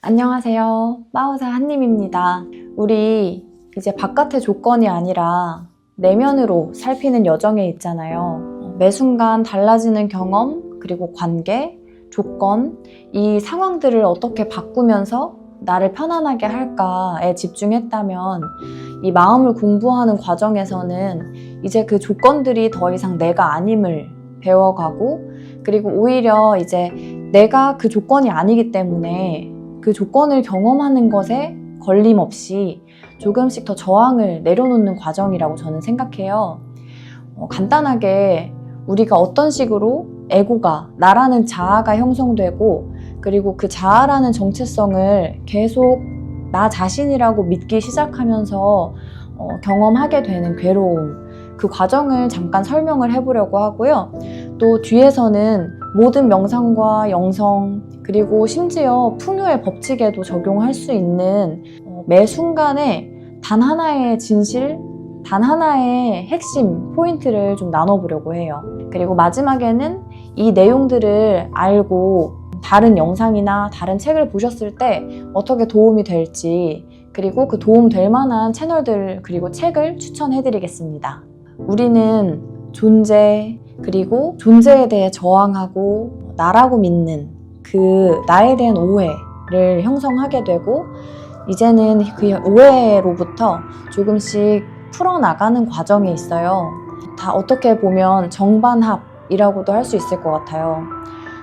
안녕하세요. 마우사 한님입니다. 우리 이제 바깥의 조건이 아니라 내면으로 살피는 여정에 있잖아요. 매 순간 달라지는 경험, 그리고 관계, 조건, 이 상황들을 어떻게 바꾸면서 나를 편안하게 할까에 집중했다면 이 마음을 공부하는 과정에서는 이제 그 조건들이 더 이상 내가 아님을 배워가고, 그리고 오히려 이제 내가 그 조건이 아니기 때문에 그 조건을 경험하는 것에 걸림없이 조금씩 더 저항을 내려놓는 과정이라고 저는 생각해요. 간단하게 우리가 어떤 식으로 에고가, 나라는 자아가 형성되고, 그리고 그 자아라는 정체성을 계속 나 자신이라고 믿기 시작하면서 경험하게 되는 괴로움, 그 과정을 잠깐 설명을 해보려고 하고요. 또 뒤에서는 모든 명상과 영성, 그리고 심지어 풍요의 법칙에도 적용할 수 있는 매 순간에 단 하나의 진실, 단 하나의 핵심 포인트를 좀 나눠보려고 해요. 그리고 마지막에는 이 내용들을 알고 다른 영상이나 다른 책을 보셨을 때 어떻게 도움이 될지, 그리고 그 도움 될 만한 채널들 그리고 책을 추천해드리겠습니다. 우리는 존재, 그리고 존재에 대해 저항하고 나라고 믿는 그 나에 대한 오해를 형성하게 되고, 이제는 그 오해로부터 조금씩 풀어나가는 과정에 있어요. 다 어떻게 보면 정반합이라고도 할 수 있을 것 같아요.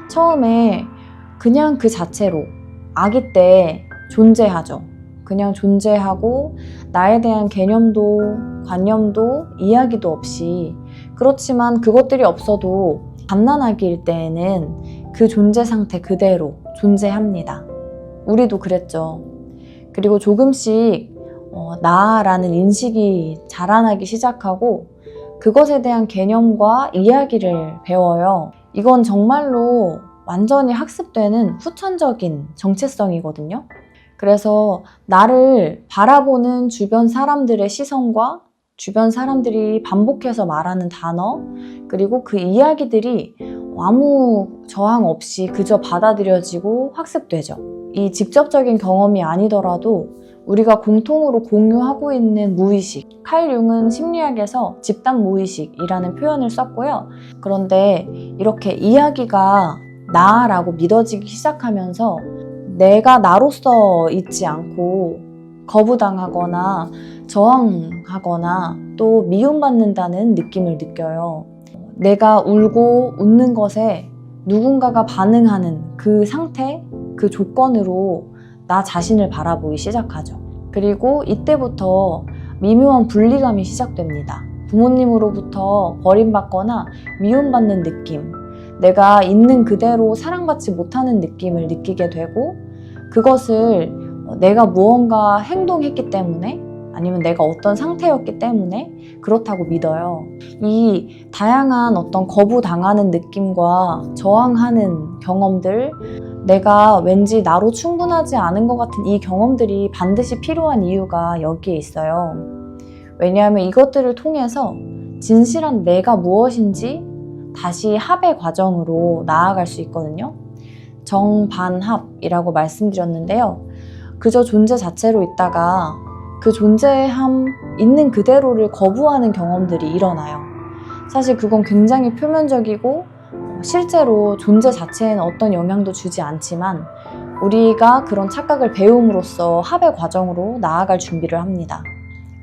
처음에 그냥 그 자체로 아기 때 존재하죠. 그냥 존재하고 나에 대한 개념도 관념도 이야기도 없이, 그렇지만 그것들이 없어도 갓난아기일 때에는 그 존재 상태 그대로 존재합니다. 우리도 그랬죠. 그리고 조금씩 나라는 인식이 자라나기 시작하고 그것에 대한 개념과 이야기를 배워요. 이건 정말로 완전히 학습되는 후천적인 정체성이거든요. 그래서 나를 바라보는 주변 사람들의 시선과 주변 사람들이 반복해서 말하는 단어, 그리고 그 이야기들이 아무 저항 없이 그저 받아들여지고 학습되죠. 이 직접적인 경험이 아니더라도 우리가 공통으로 공유하고 있는 무의식, 칼 융은 심리학에서 집단 무의식이라는 표현을 썼고요. 그런데 이렇게 이야기가 나라고 믿어지기 시작하면서 내가 나로서 있지 않고 거부당하거나 저항하거나 또 미움받는다는 느낌을 느껴요. 내가 울고 웃는 것에 누군가가 반응하는 그 상태, 그 조건으로 나 자신을 바라보기 시작하죠. 그리고 이때부터 미묘한 분리감이 시작됩니다. 부모님으로부터 버림받거나 미움받는 느낌, 내가 있는 그대로 사랑받지 못하는 느낌을 느끼게 되고, 그것을 내가 무언가 행동했기 때문에, 아니면 내가 어떤 상태였기 때문에 그렇다고 믿어요. 이 다양한 어떤 거부당하는 느낌과 저항하는 경험들, 내가 왠지 나로 충분하지 않은 것 같은 이 경험들이 반드시 필요한 이유가 여기에 있어요. 왜냐하면 이것들을 통해서 진실한 내가 무엇인지 다시 합의 과정으로 나아갈 수 있거든요. 정반합이라고 말씀드렸는데요. 그저 존재 자체로 있다가 그 존재함 있는 그대로를 거부하는 경험들이 일어나요. 사실 그건 굉장히 표면적이고 실제로 존재 자체에는 어떤 영향도 주지 않지만 우리가 그런 착각을 배움으로써 합의 과정으로 나아갈 준비를 합니다.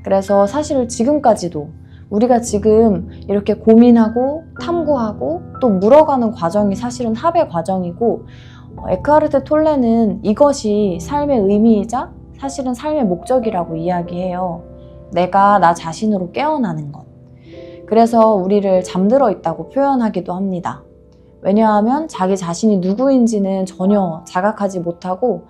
그래서 사실 지금까지도 우리가 지금 이렇게 고민하고 탐구하고 또 물어가는 과정이 사실은 합의 과정이고, 에크하르트 톨레는 이것이 삶의 의미이자 사실은 삶의 목적이라고 이야기해요. 내가 나 자신으로 깨어나는 것. 그래서 우리를 잠들어 있다고 표현하기도 합니다. 왜냐하면 자기 자신이 누구인지는 전혀 자각하지 못하고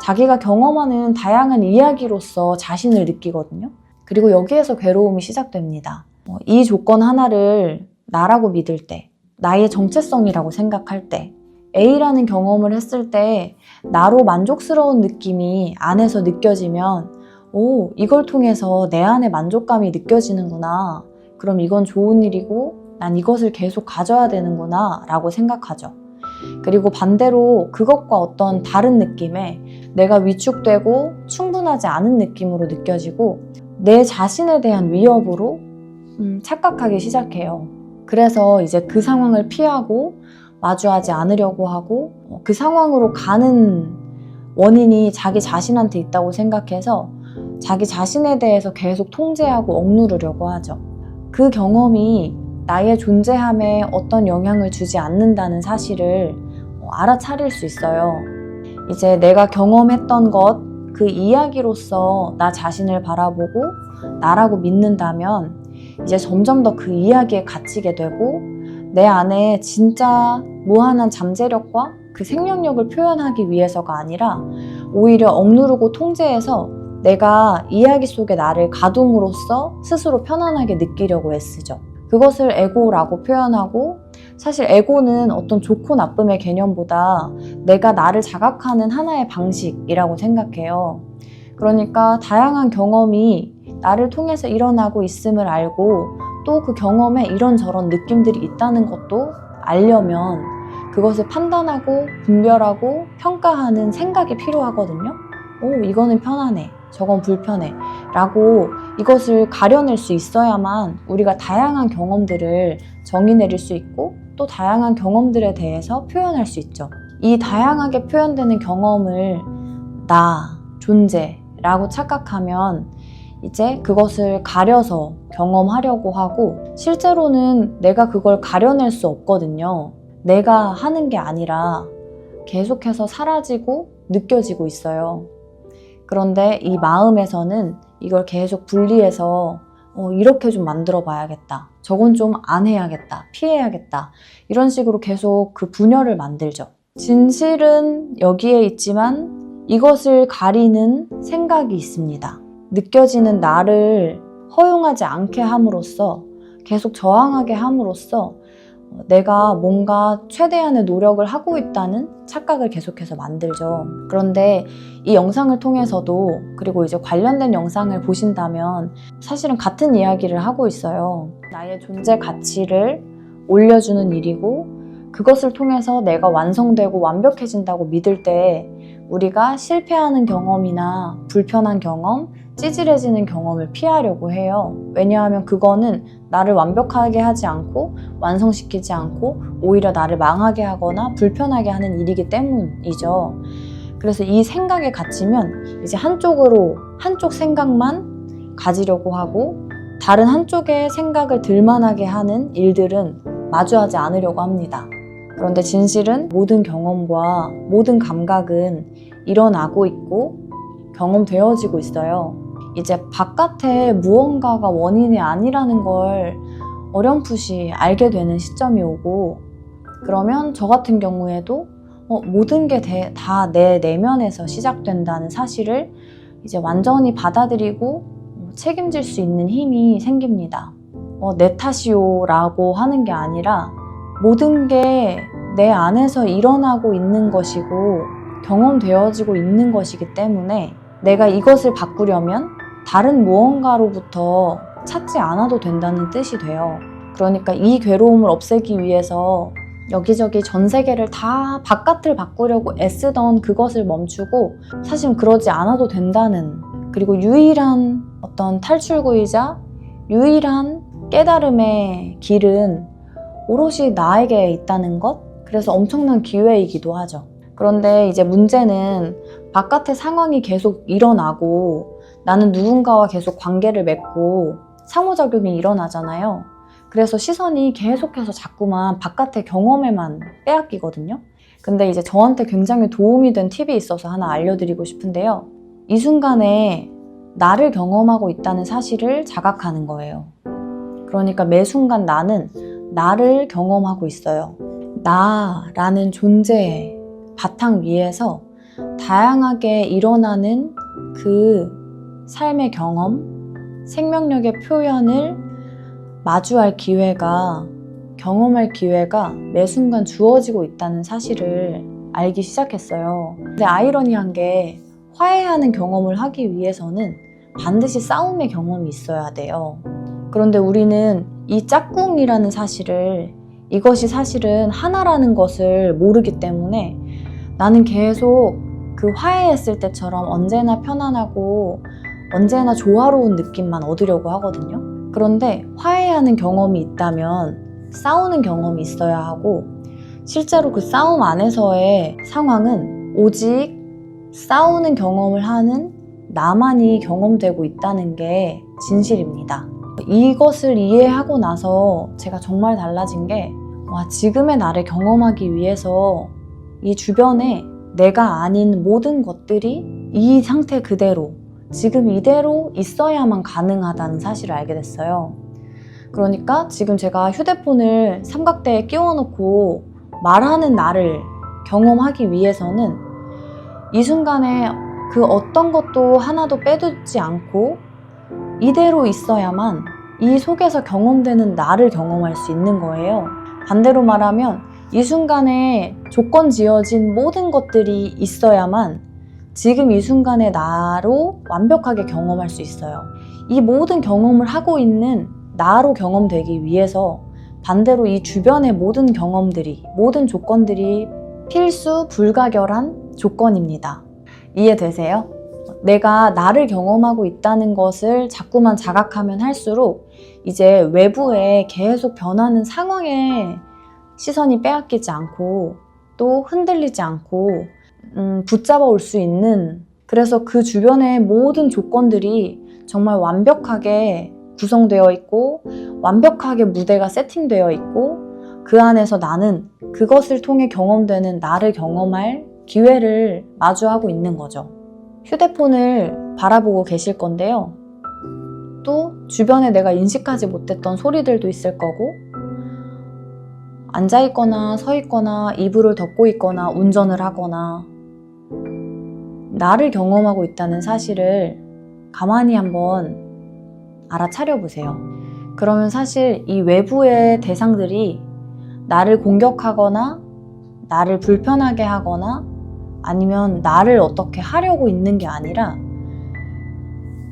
자기가 경험하는 다양한 이야기로서 자신을 느끼거든요. 그리고 여기에서 괴로움이 시작됩니다. 이 조건 하나를 나라고 믿을 때, 나의 정체성이라고 생각할 때, A라는 경험을 했을 때 나로 만족스러운 느낌이 안에서 느껴지면 오, 이걸 통해서 내 안에 만족감이 느껴지는구나. 그럼 이건 좋은 일이고 난 이것을 계속 가져야 되는구나 라고 생각하죠. 그리고 반대로 그것과 어떤 다른 느낌의 내가 위축되고 충분하지 않은 느낌으로 느껴지고 내 자신에 대한 위협으로 착각하기 시작해요. 그래서 이제 그 상황을 피하고 마주하지 않으려고 하고 그 상황으로 가는 원인이 자기 자신한테 있다고 생각해서 자기 자신에 대해서 계속 통제하고 억누르려고 하죠. 그 경험이 나의 존재함에 어떤 영향을 주지 않는다는 사실을 알아차릴 수 있어요. 이제 내가 경험했던 것, 그 이야기로서 나 자신을 바라보고 나라고 믿는다면 이제 점점 더 그 이야기에 갇히게 되고 내 안에 진짜 무한한 잠재력과 그 생명력을 표현하기 위해서가 아니라 오히려 억누르고 통제해서 내가 이야기 속의 나를 가둠으로써 스스로 편안하게 느끼려고 애쓰죠. 그것을 에고라고 표현하고 사실 에고는 어떤 좋고 나쁨의 개념보다 내가 나를 자각하는 하나의 방식이라고 생각해요. 그러니까 다양한 경험이 나를 통해서 일어나고 있음을 알고 또 그 경험에 이런저런 느낌들이 있다는 것도 알려면 그것을 판단하고 분별하고 평가하는 생각이 필요하거든요. 이거는 편하네, 저건 불편해 라고 이것을 가려낼 수 있어야만 우리가 다양한 경험들을 정의 내릴 수 있고 또 다양한 경험들에 대해서 표현할 수 있죠. 이 다양하게 표현되는 경험을 나, 존재라고 착각하면 이제 그것을 가려서 경험하려고 하고 실제로는 내가 그걸 가려낼 수 없거든요. 내가 하는 게 아니라 계속해서 사라지고 느껴지고 있어요. 그런데 이 마음에서는 이걸 계속 분리해서 이렇게 좀 만들어 봐야겠다. 저건 좀 안 해야겠다. 피해야겠다. 이런 식으로 계속 그 분열을 만들죠. 진실은 여기에 있지만 이것을 가리는 생각이 있습니다. 느껴지는 나를 허용하지 않게 함으로써 계속 저항하게 함으로써 내가 뭔가 최대한의 노력을 하고 있다는 착각을 계속해서 만들죠. 그런데 이 영상을 통해서도 그리고 이제 관련된 영상을 보신다면 사실은 같은 이야기를 하고 있어요. 나의 존재 가치를 올려주는 일이고 그것을 통해서 내가 완성되고 완벽해진다고 믿을 때 우리가 실패하는 경험이나 불편한 경험, 찌질해지는 경험을 피하려고 해요. 왜냐하면 그거는 나를 완벽하게 하지 않고 완성시키지 않고 오히려 나를 망하게 하거나 불편하게 하는 일이기 때문이죠. 그래서 이 생각에 갇히면 이제 한쪽 생각만 가지려고 하고 다른 한쪽의 생각을 들만하게 하는 일들은 마주하지 않으려고 합니다. 그런데 진실은 모든 경험과 모든 감각은 일어나고 있고 경험되어지고 있어요. 이제 바깥에 무언가가 원인이 아니라는 걸 어렴풋이 알게 되는 시점이 오고 그러면 저 같은 경우에도 모든 게 다 내 내면에서 시작된다는 사실을 이제 완전히 받아들이고 책임질 수 있는 힘이 생깁니다. 내 탓이요 라고 하는 게 아니라 모든 게 내 안에서 일어나고 있는 것이고 경험되어지고 있는 것이기 때문에 내가 이것을 바꾸려면 다른 무언가로부터 찾지 않아도 된다는 뜻이 돼요. 그러니까 이 괴로움을 없애기 위해서 여기저기 전 세계를 다 바깥을 바꾸려고 애쓰던 그것을 멈추고 사실 그러지 않아도 된다는 그리고 유일한 어떤 탈출구이자 유일한 깨달음의 길은 오롯이 나에게 있다는 것? 그래서 엄청난 기회이기도 하죠. 그런데 이제 문제는 바깥의 상황이 계속 일어나고 나는 누군가와 계속 관계를 맺고 상호작용이 일어나잖아요. 그래서 시선이 계속해서 자꾸만 바깥의 경험에만 빼앗기거든요. 근데 이제 저한테 굉장히 도움이 된 팁이 있어서 하나 알려드리고 싶은데요. 이 순간에 나를 경험하고 있다는 사실을 자각하는 거예요. 그러니까 매 순간 나는 나를 경험하고 있어요. 나라는 존재의 바탕 위에서 다양하게 일어나는 그 삶의 경험, 생명력의 표현을 마주할 기회가, 경험할 기회가 매 순간 주어지고 있다는 사실을 알기 시작했어요. 근데 아이러니한 게 화해하는 경험을 하기 위해서는 반드시 싸움의 경험이 있어야 돼요. 그런데 우리는 이 짝꿍이라는 사실을, 이것이 사실은 하나라는 것을 모르기 때문에 나는 계속 그 화해했을 때처럼 언제나 편안하고 언제나 조화로운 느낌만 얻으려고 하거든요. 그런데 화해하는 경험이 있다면 싸우는 경험이 있어야 하고, 실제로 그 싸움 안에서의 상황은 오직 싸우는 경험을 하는 나만이 경험되고 있다는 게 진실입니다. 이것을 이해하고 나서 제가 정말 달라진 게, 지금의 나를 경험하기 위해서 이 주변에 내가 아닌 모든 것들이 이 상태 그대로, 지금 이대로 있어야만 가능하다는 사실을 알게 됐어요. 그러니까 지금 제가 휴대폰을 삼각대에 끼워놓고 말하는 나를 경험하기 위해서는 이 순간에 그 어떤 것도 하나도 빼두지 않고 이대로 있어야만 이 속에서 경험되는 나를 경험할 수 있는 거예요. 반대로 말하면 이 순간에 조건 지어진 모든 것들이 있어야만 지금 이 순간의 나로 완벽하게 경험할 수 있어요. 이 모든 경험을 하고 있는 나로 경험되기 위해서 반대로 이 주변의 모든 경험들이, 모든 조건들이 필수 불가결한 조건입니다. 이해되세요? 내가 나를 경험하고 있다는 것을 자꾸만 자각하면 할수록 이제 외부에 계속 변하는 상황에 시선이 빼앗기지 않고 또 흔들리지 않고 붙잡아 올 수 있는, 그래서 그 주변의 모든 조건들이 정말 완벽하게 구성되어 있고 완벽하게 무대가 세팅되어 있고 그 안에서 나는 그것을 통해 경험되는 나를 경험할 기회를 마주하고 있는 거죠. 휴대폰을 바라보고 계실 건데요. 또 주변에 내가 인식하지 못했던 소리들도 있을 거고, 앉아있거나 서있거나 이불을 덮고 있거나 운전을 하거나 나를 경험하고 있다는 사실을 가만히 한번 알아차려 보세요. 그러면 사실 이 외부의 대상들이 나를 공격하거나 나를 불편하게 하거나 아니면 나를 어떻게 하려고 있는 게 아니라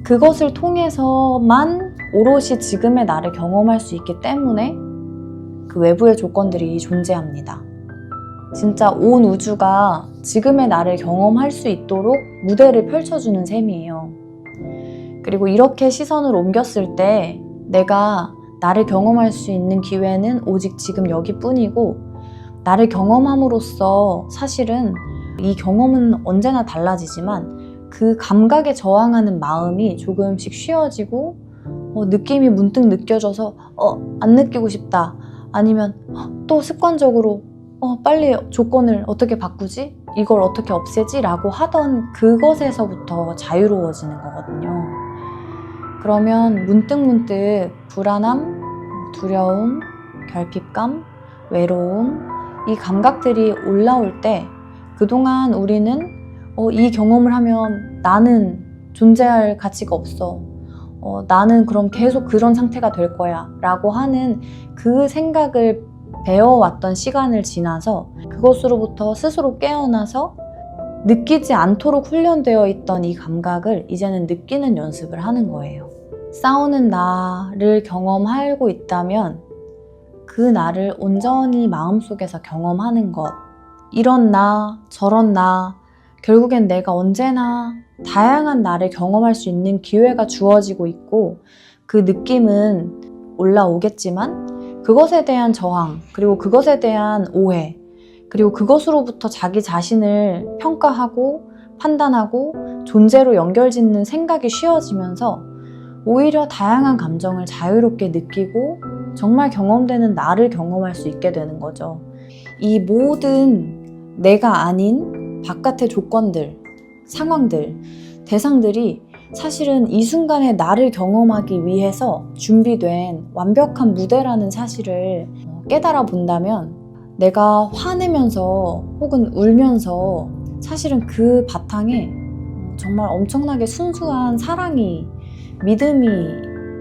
그것을 통해서만 오롯이 지금의 나를 경험할 수 있기 때문에 그 외부의 조건들이 존재합니다. 진짜 온 우주가 지금의 나를 경험할 수 있도록 무대를 펼쳐주는 셈이에요. 그리고 이렇게 시선을 옮겼을 때 내가 나를 경험할 수 있는 기회는 오직 지금 여기뿐이고, 나를 경험함으로써 사실은 이 경험은 언제나 달라지지만 그 감각에 저항하는 마음이 조금씩 쉬어지고 느낌이 문득 느껴져서 안 느끼고 싶다, 아니면 또 습관적으로 빨리 조건을 어떻게 바꾸지? 이걸 어떻게 없애지? 라고 하던 그것에서부터 자유로워지는 거거든요. 그러면 문득문득 불안함, 두려움, 결핍감, 외로움, 이 감각들이 올라올 때 그동안 우리는 이 경험을 하면 나는 존재할 가치가 없어, 나는 그럼 계속 그런 상태가 될 거야 라고 하는 그 생각을 배워왔던 시간을 지나서 그것으로부터 스스로 깨어나서 느끼지 않도록 훈련되어 있던 이 감각을 이제는 느끼는 연습을 하는 거예요. 싸우는 나를 경험하고 있다면 그 나를 온전히 마음속에서 경험하는 것, 이런 나, 저런 나, 결국엔 내가 언제나 다양한 나를 경험할 수 있는 기회가 주어지고 있고, 그 느낌은 올라오겠지만 그것에 대한 저항, 그리고 그것에 대한 오해, 그리고 그것으로부터 자기 자신을 평가하고 판단하고 존재로 연결짓는 생각이 쉬워지면서 오히려 다양한 감정을 자유롭게 느끼고 정말 경험되는 나를 경험할 수 있게 되는 거죠. 이 모든 내가 아닌 바깥의 조건들, 상황들, 대상들이 사실은 이 순간에 나를 경험하기 위해서 준비된 완벽한 무대라는 사실을 깨달아 본다면, 내가 화내면서 혹은 울면서 사실은 그 바탕에 정말 엄청나게 순수한 사랑이, 믿음이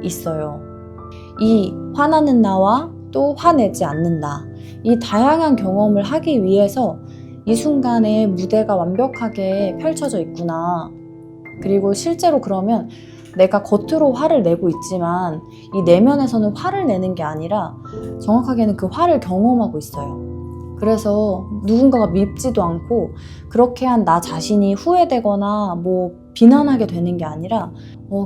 있어요. 이 화나는 나와 또 화내지 않는 나, 이 다양한 경험을 하기 위해서 이 순간에 무대가 완벽하게 펼쳐져 있구나. 그리고 실제로 그러면 내가 겉으로 화를 내고 있지만 이 내면에서는 화를 내는 게 아니라 정확하게는 그 화를 경험하고 있어요. 그래서 누군가가 밉지도 않고 그렇게 한 나 자신이 후회되거나 뭐 비난하게 되는 게 아니라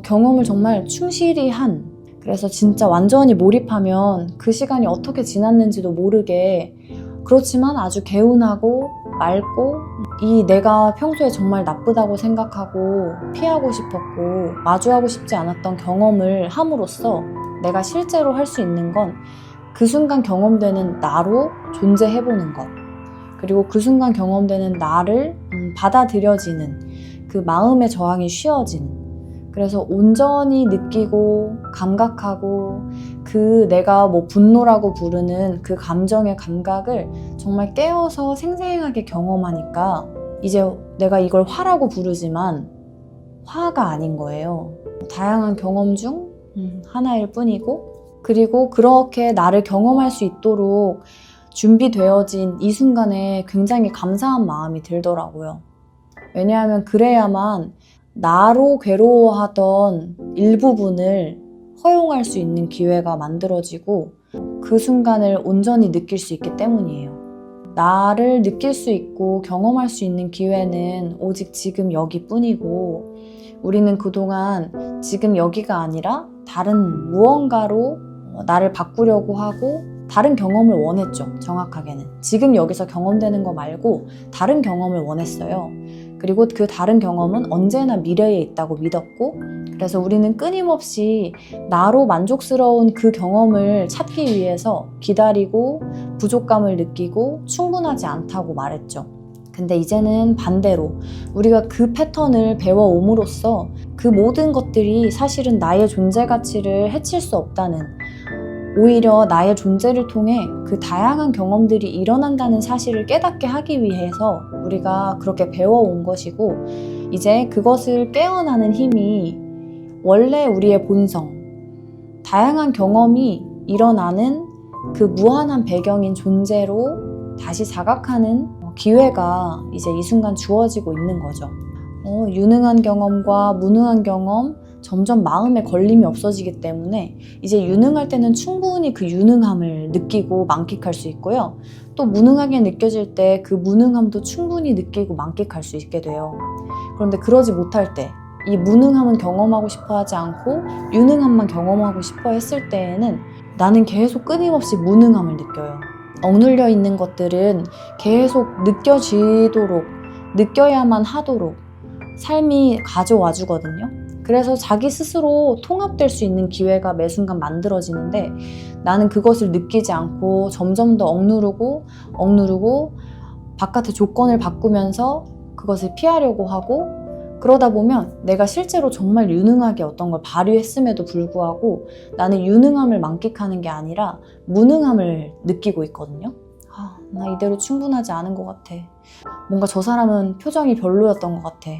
경험을 정말 충실히 한, 그래서 진짜 완전히 몰입하면 그 시간이 어떻게 지났는지도 모르게, 그렇지만 아주 개운하고 맑고, 이 내가 평소에 정말 나쁘다고 생각하고 피하고 싶었고 마주하고 싶지 않았던 경험을 함으로써 내가 실제로 할 수 있는 건 그 순간 경험되는 나로 존재해보는 것, 그리고 그 순간 경험되는 나를 받아들여지는 그 마음의 저항이 쉬어지는, 그래서 온전히 느끼고 감각하고 그 내가 뭐 분노라고 부르는 그 감정의 감각을 정말 깨어서 생생하게 경험하니까 이제 내가 이걸 화라고 부르지만 화가 아닌 거예요. 다양한 경험 중 하나일 뿐이고, 그리고 그렇게 나를 경험할 수 있도록 준비되어진 이 순간에 굉장히 감사한 마음이 들더라고요. 왜냐하면 그래야만 나로 괴로워하던 일부분을 허용할 수 있는 기회가 만들어지고 그 순간을 온전히 느낄 수 있기 때문이에요. 나를 느낄 수 있고 경험할 수 있는 기회는 오직 지금 여기뿐이고, 우리는 그동안 지금 여기가 아니라 다른 무언가로 나를 바꾸려고 하고 다른 경험을 원했죠. 정확하게는 지금 여기서 경험되는 거 말고 다른 경험을 원했어요. 그리고 그 다른 경험은 언제나 미래에 있다고 믿었고, 그래서 우리는 끊임없이 나로 만족스러운 그 경험을 찾기 위해서 기다리고 부족감을 느끼고 충분하지 않다고 말했죠. 근데 이제는 반대로 우리가 그 패턴을 배워옴으로써 그 모든 것들이 사실은 나의 존재 가치를 해칠 수 없다는, 오히려 나의 존재를 통해 그 다양한 경험들이 일어난다는 사실을 깨닫게 하기 위해서 우리가 그렇게 배워온 것이고, 이제 그것을 깨어나는 힘이 원래 우리의 본성, 다양한 경험이 일어나는 그 무한한 배경인 존재로 다시 자각하는 기회가 이제 이 순간 주어지고 있는 거죠. 유능한 경험과 무능한 경험, 점점 마음에 걸림이 없어지기 때문에 이제 유능할 때는 충분히 그 유능함을 느끼고 만끽할 수 있고요. 또 무능하게 느껴질 때 그 무능함도 충분히 느끼고 만끽할 수 있게 돼요. 그런데 그러지 못할 때, 이 무능함은 경험하고 싶어 하지 않고 유능함만 경험하고 싶어 했을 때에는 나는 계속 끊임없이 무능함을 느껴요. 억눌려 있는 것들은 계속 느껴지도록, 느껴야만 하도록 삶이 가져와 주거든요. 그래서 자기 스스로 통합될 수 있는 기회가 매 순간 만들어지는데, 나는 그것을 느끼지 않고 점점 더 억누르고 바깥의 조건을 바꾸면서 그것을 피하려고 하고, 그러다 보면 내가 실제로 정말 유능하게 어떤 걸 발휘했음에도 불구하고 나는 유능함을 만끽하는 게 아니라 무능함을 느끼고 있거든요. 나 이대로 충분하지 않은 것 같아. 뭔가 저 사람은 표정이 별로였던 것 같아.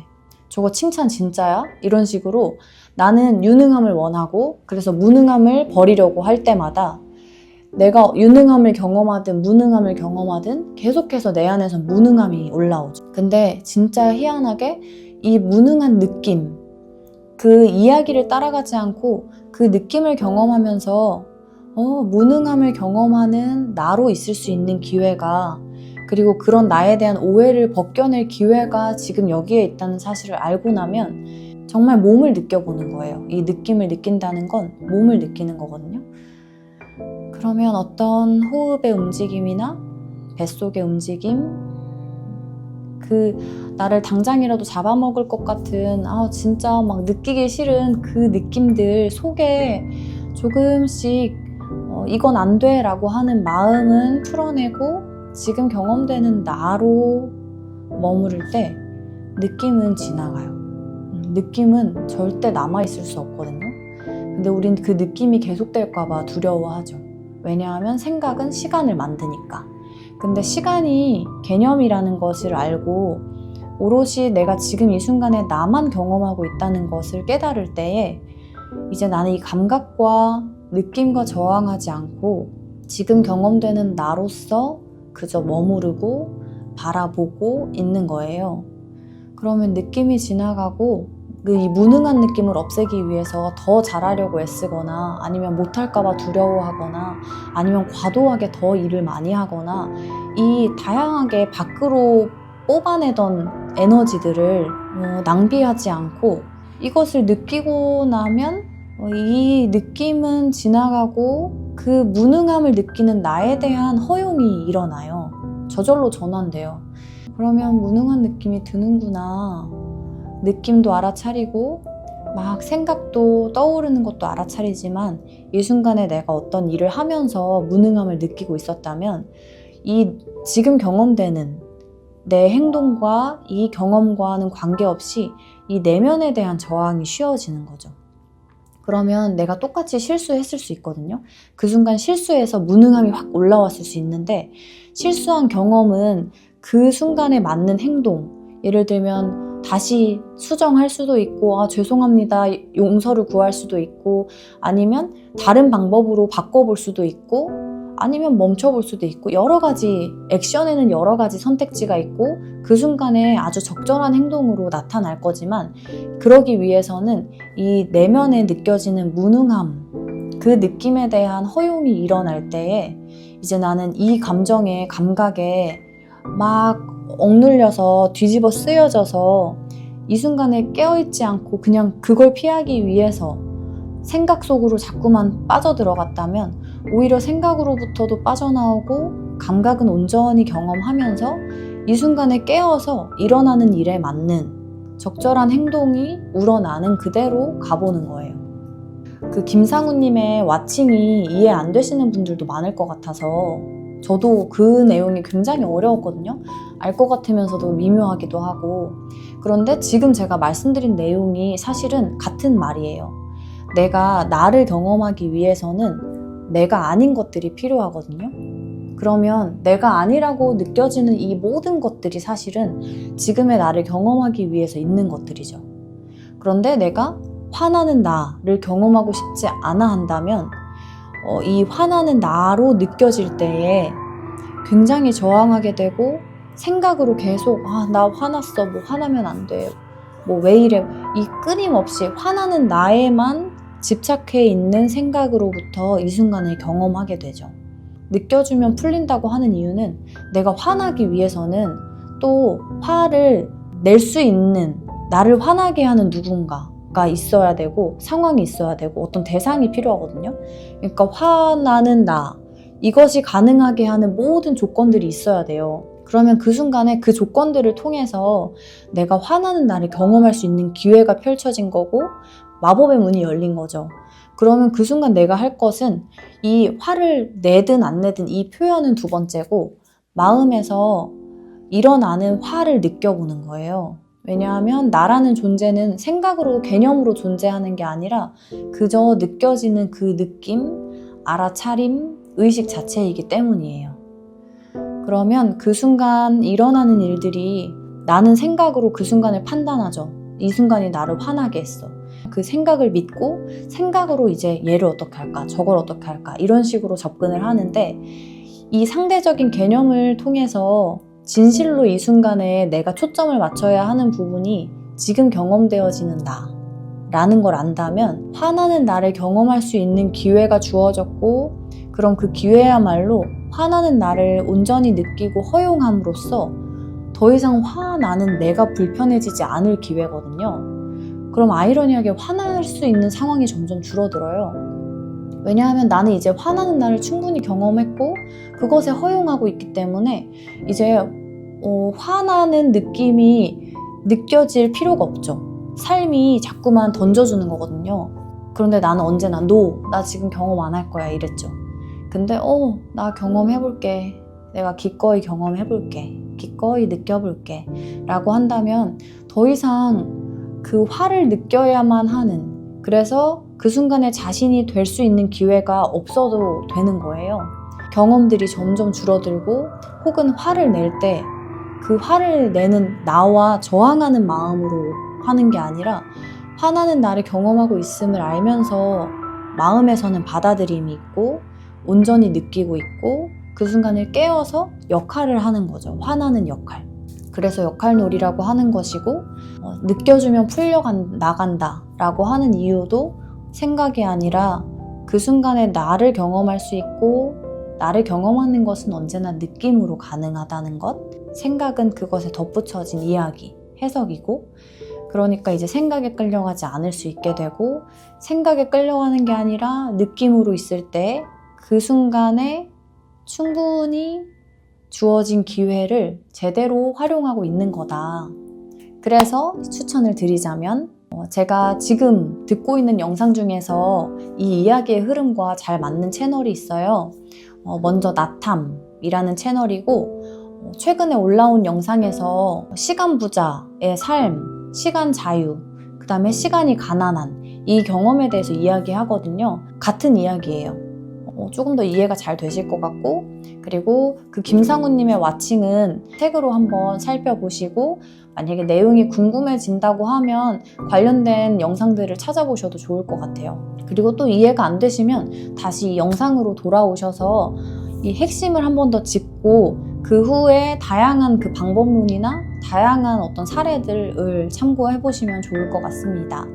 저거 칭찬 진짜야? 이런 식으로 나는 유능함을 원하고, 그래서 무능함을 버리려고 할 때마다 내가 유능함을 경험하든 무능함을 경험하든 계속해서 내 안에서 무능함이 올라오죠. 근데 진짜 희한하게 이 무능한 느낌, 그 이야기를 따라가지 않고 그 느낌을 경험하면서 무능함을 경험하는 나로 있을 수 있는 기회가, 그리고 그런 나에 대한 오해를 벗겨낼 기회가 지금 여기에 있다는 사실을 알고 나면 정말 몸을 느껴보는 거예요. 이 느낌을 느낀다는 건 몸을 느끼는 거거든요. 그러면 어떤 호흡의 움직임이나 뱃속의 움직임, 그 나를 당장이라도 잡아먹을 것 같은 진짜 막 느끼기 싫은 그 느낌들 속에 조금씩 이건 안 돼 라고 하는 마음은 풀어내고 지금 경험되는 나로 머무를 때 느낌은 지나가요. 느낌은 절대 남아있을 수 없거든요. 근데 우린 그 느낌이 계속될까봐 두려워하죠. 왜냐하면 생각은 시간을 만드니까. 근데 시간이 개념이라는 것을 알고 오롯이 내가 지금 이 순간에 나만 경험하고 있다는 것을 깨달을 때에 이제 나는 이 감각과 느낌과 저항하지 않고 지금 경험되는 나로서 그저 머무르고 바라보고 있는 거예요. 그러면 느낌이 지나가고 이 무능한 느낌을 없애기 위해서 더 잘하려고 애쓰거나 아니면 못할까봐 두려워하거나 아니면 과도하게 더 일을 많이 하거나 이 다양하게 밖으로 뽑아내던 에너지들을 낭비하지 않고 이것을 느끼고 나면 이 느낌은 지나가고 그 무능함을 느끼는 나에 대한 허용이 일어나요. 저절로 전환돼요. 그러면 무능한 느낌이 드는구나. 느낌도 알아차리고 막 생각도 떠오르는 것도 알아차리지만 이 순간에 내가 어떤 일을 하면서 무능함을 느끼고 있었다면 이 지금 경험되는 내 행동과 이 경험과는 관계없이 이 내면에 대한 저항이 쉬워지는 거죠. 그러면 내가 똑같이 실수했을 수 있거든요. 그 순간 실수해서 무능함이 확 올라왔을 수 있는데 실수한 경험은 그 순간에 맞는 행동, 예를 들면 다시 수정할 수도 있고 죄송합니다 용서를 구할 수도 있고 아니면 다른 방법으로 바꿔볼 수도 있고 아니면 멈춰볼 수도 있고 여러 가지 액션에는 여러 가지 선택지가 있고 그 순간에 아주 적절한 행동으로 나타날 거지만 그러기 위해서는 이 내면에 느껴지는 무능함 그 느낌에 대한 허용이 일어날 때에 이제 나는 이 감정에 감각에 막 억눌려서 뒤집어 쓰여져서 이 순간에 깨어있지 않고 그냥 그걸 피하기 위해서 생각 속으로 자꾸만 빠져들어갔다면 오히려 생각으로부터도 빠져나오고 감각은 온전히 경험하면서 이 순간에 깨어서 일어나는 일에 맞는 적절한 행동이 우러나는 그대로 가보는 거예요. 그 김상우님의 와칭이 이해 안 되시는 분들도 많을 것 같아서 저도 그 내용이 굉장히 어려웠거든요. 알 것 같으면서도 미묘하기도 하고 그런데 지금 제가 말씀드린 내용이 사실은 같은 말이에요. 내가 나를 경험하기 위해서는 내가 아닌 것들이 필요하거든요. 그러면 내가 아니라고 느껴지는 이 모든 것들이 사실은 지금의 나를 경험하기 위해서 있는 것들이죠. 그런데 내가 화나는 나를 경험하고 싶지 않아 한다면 이 화나는 나로 느껴질 때에 굉장히 저항하게 되고 생각으로 계속 나 화났어, 뭐 화나면 안 돼, 뭐 왜 이래 이 끊임없이 화나는 나에만 집착해 있는 생각으로부터 이 순간을 경험하게 되죠. 느껴주면 풀린다고 하는 이유는 내가 화나기 위해서는 또 화를 낼 수 있는 나를 화나게 하는 누군가가 있어야 되고 상황이 있어야 되고 어떤 대상이 필요하거든요. 그러니까 화나는 나 이것이 가능하게 하는 모든 조건들이 있어야 돼요. 그러면 그 순간에 그 조건들을 통해서 내가 화나는 나를 경험할 수 있는 기회가 펼쳐진 거고 마법의 문이 열린 거죠. 그러면 그 순간 내가 할 것은 이 화를 내든 안 내든 이 표현은 두 번째고 마음에서 일어나는 화를 느껴보는 거예요. 왜냐하면 나라는 존재는 생각으로 개념으로 존재하는 게 아니라 그저 느껴지는 그 느낌, 알아차림, 의식 자체이기 때문이에요. 그러면 그 순간 일어나는 일들이 나는 생각으로 그 순간을 판단하죠. 이 순간이 나를 화나게 했어. 그 생각을 믿고 생각으로 이제 얘를 어떻게 할까, 저걸 어떻게 할까 이런 식으로 접근을 하는데 이 상대적인 개념을 통해서 진실로 이 순간에 내가 초점을 맞춰야 하는 부분이 지금 경험되어지는 나라는 걸 안다면 화나는 나를 경험할 수 있는 기회가 주어졌고 그럼 그 기회야말로 화나는 나를 온전히 느끼고 허용함으로써 더 이상 화나는 내가 불편해지지 않을 기회거든요. 그럼 아이러니하게 화날 수 있는 상황이 점점 줄어들어요. 왜냐하면 나는 이제 화나는 나를 충분히 경험했고 그것에 허용하고 있기 때문에 이제 화나는 느낌이 느껴질 필요가 없죠. 삶이 자꾸만 던져주는 거거든요. 그런데 나는 언제나 나 지금 경험 안 할 거야 이랬죠. 근데 나 경험해볼게. 내가 기꺼이 경험해볼게. 기꺼이 느껴볼게. 라고 한다면 더 이상 그 화를 느껴야만 하는 그래서 그 순간에 자신이 될 수 있는 기회가 없어도 되는 거예요. 경험들이 점점 줄어들고 혹은 화를 낼 때 그 화를 내는 나와 저항하는 마음으로 하는 게 아니라 화나는 나를 경험하고 있음을 알면서 마음에서는 받아들임이 있고 온전히 느끼고 있고 그 순간을 깨어서 역할을 하는 거죠. 화나는 역할. 그래서 역할놀이라고 하는 것이고 느껴주면 나간다 라고 하는 이유도 생각이 아니라 그 순간에 나를 경험할 수 있고 나를 경험하는 것은 언제나 느낌으로 가능하다는 것, 생각은 그것에 덧붙여진 이야기, 해석이고, 그러니까 이제 생각에 끌려가지 않을 수 있게 되고, 생각에 끌려가는 게 아니라 느낌으로 있을 때 그 순간에 충분히 주어진 기회를 제대로 활용하고 있는 거다. 그래서 추천을 드리자면 제가 지금 듣고 있는 영상 중에서 이 이야기의 흐름과 잘 맞는 채널이 있어요. 먼저 나탐이라는 채널이고 최근에 올라온 영상에서 시간 부자의 삶, 시간 자유, 그 다음에 시간이 가난한 이 경험에 대해서 이야기하거든요. 같은 이야기예요. 조금 더 이해가 잘 되실 것 같고, 그리고 그 김상우님의 와칭은 책으로 한번 살펴보시고 만약에 내용이 궁금해진다고 하면 관련된 영상들을 찾아보셔도 좋을 것 같아요. 그리고 또 이해가 안 되시면 다시 이 영상으로 돌아오셔서 이 핵심을 한 번 더 짚고 그 후에 다양한 그 방법론이나 다양한 어떤 사례들을 참고해 보시면 좋을 것 같습니다.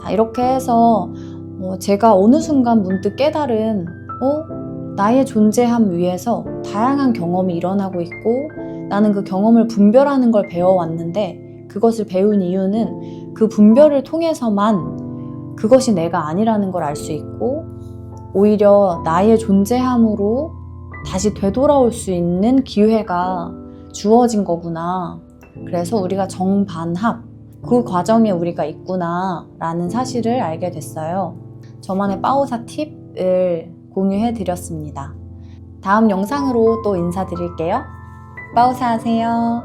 자, 이렇게 해서 제가 어느 순간 문득 깨달은 나의 존재함 위에서 다양한 경험이 일어나고 있고 나는 그 경험을 분별하는 걸 배워왔는데 그것을 배운 이유는 그 분별을 통해서만 그것이 내가 아니라는 걸 알 수 있고 오히려 나의 존재함으로 다시 되돌아올 수 있는 기회가 주어진 거구나. 그래서 우리가 정반합, 그 과정에 우리가 있구나 라는 사실을 알게 됐어요. 저만의 빠오사 팁을 공유해 드렸습니다. 다음 영상으로 또 인사드릴게요. 빠오사 하세요.